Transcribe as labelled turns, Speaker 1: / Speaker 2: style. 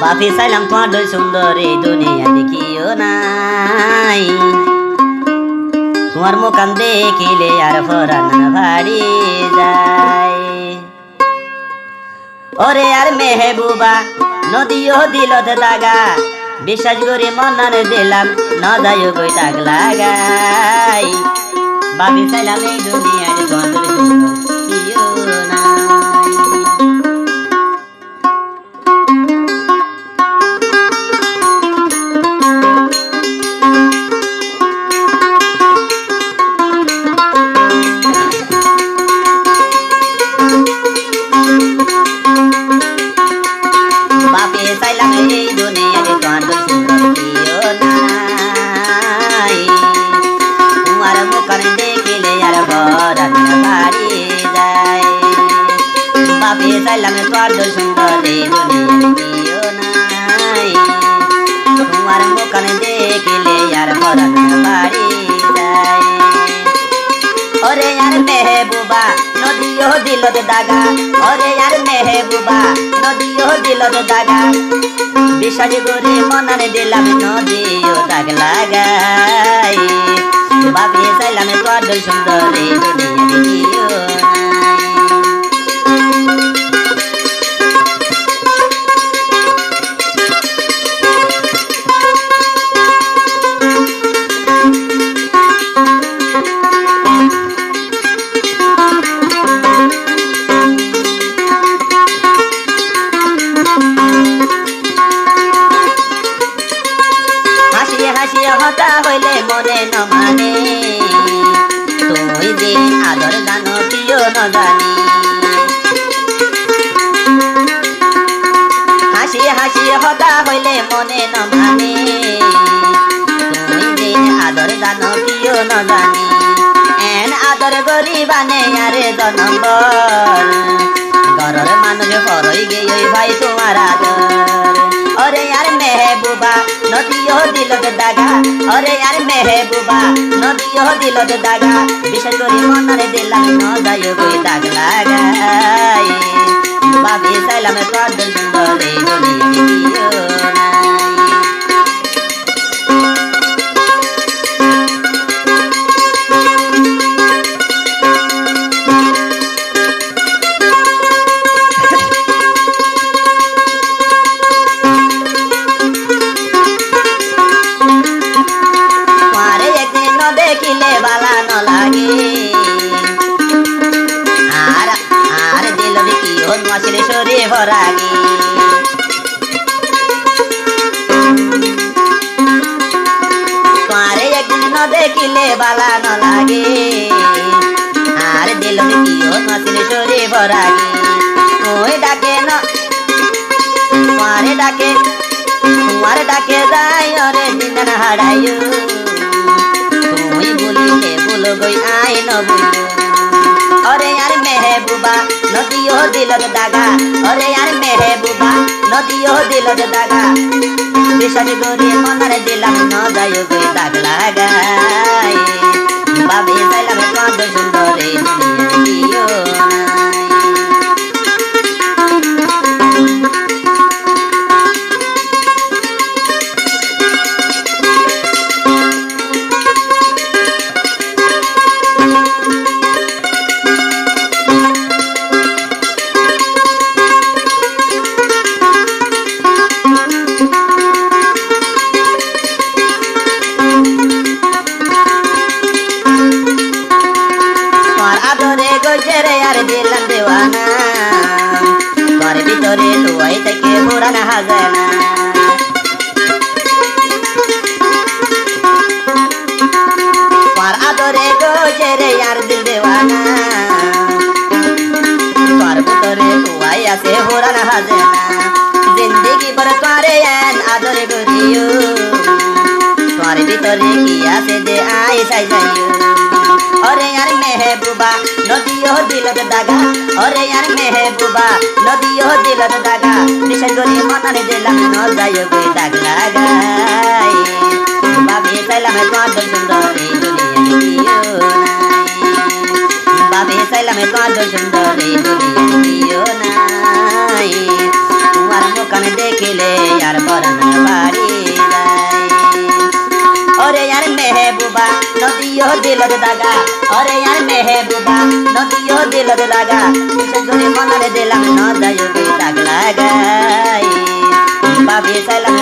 Speaker 1: বাপি চাইলাম তোমার দই সুন্দর এই দুনিয়া দেখিও নাই তোমার মুখান দেখিলে আর ফরান ভারি যায় ওরে আর মেহবুবা নদীও দিলত দাগা বিশ্বাস করি মনানে দিলাম ন যায় গই দাগ লাগাই বাপি চাইলাম এই দুনিয়ায় তোমার দই সুন্দর দেখিও নাই চাইলাম এই দুনিয়াতে তোমার দই সুন্দর কেউ নাই তোমার মুখান দেখিলে আর ভরান ভারি যায় বাপে চাইলাম তোমার দই সুন্দর এই দুনিয়াতে কেউ নাই তোমার মুখান দেখিলে আর ভরান ভারি যায় ওরে আর মেহবুবা নদীও দিলত দাগা ওরে আর মেহবুবা নদীও দিলত দাগা বিশ্বাস করে মনানে দিলাম নদীও দাগ লাগাই বাপি চাইলাম তোর দই সুন্দর এই দুনিয়া দেখিও হাসিয়া হতা হইলে মনে ন মানে তুই যে আদর জানো প্রিয় ন জানি হাসিয়া হতা হইলে মনে ন মানে তুই যে আদর জানো প্রিয় ন জানি এন আদর গরিবানে আরে নম্বর ঘরের মানুষ হরই গিয়ে ভাই তোমার আদর ওরে यार मेहबूबा नदियो दिলত দাগা ওরে यार मेहबूबा नदियो दिলত দাগা বিশেষ করে মনারে দিলাম ন যায় গই দাগ লাগাই বাপি চাইলাম তোর দই সুন্দর এই দুনিয়া দেখিও নাই দেখিলে বালা ন লাগে আর দিল কি হন মাসিরে সরে ভরাগে তোমারে একদিন ন দেখিলে বালা ন লাগে আর দিল কি হন মাসিরে সরে ভরাগে ওই ডাকে ন তোমারে ডাকে যায় রে দিন হারাইও বলিলে বলো গই আই ন বইলো ওরে यार मेहबूबा নদীও দিলত দাগা ওরে यार मेहबूबा নদীও দিলত দাগা বিশ্বাস করে মনারে দিলাম ন যায় গই দাগ লাগাই বাপে চাইলাম তোর দই সুন্দর এই দুনিয়া দেখিও গজরে আর দিলাম দেওয়ানা তোর ভিতরে লুয়াই থেকে পুরানা হাজানা তোর আদরে গজরে আর দিল দেওয়ানা তোর ভিতরে লুয়াই আছে পুরানা হাজানা জিন্দগি ভর তোরে আদরে গরিও তোর ভিতরে কি আছে দে আই চাই যাইও ওরে यार मेहबूबा नदियो दिলত দাগা ওরে यार मेहबूबा नदियो दिলত দাগা বিশেষ করে মনানে দিলাম ন যায় গই দাগ লাগাই বাপে চাইলাম তোর দই সুন্দর এই দুনিয়া দেখিও নাই বাপে চাইলাম তোর দই সুন্দর এই দুনিয়া দেখিও নাই তোমার মুখান দেখ দেখিলে আর পরাণ বাড়ি যায় ওরে यार মেহবুবা নদিও দিলর দাগা ওরে यार মেহবুবা নদিও দিলর দাগা বিশেষ করে মনরে দিলাম ন যায়ুগে দাগ লাগাই পাবে সাইলাম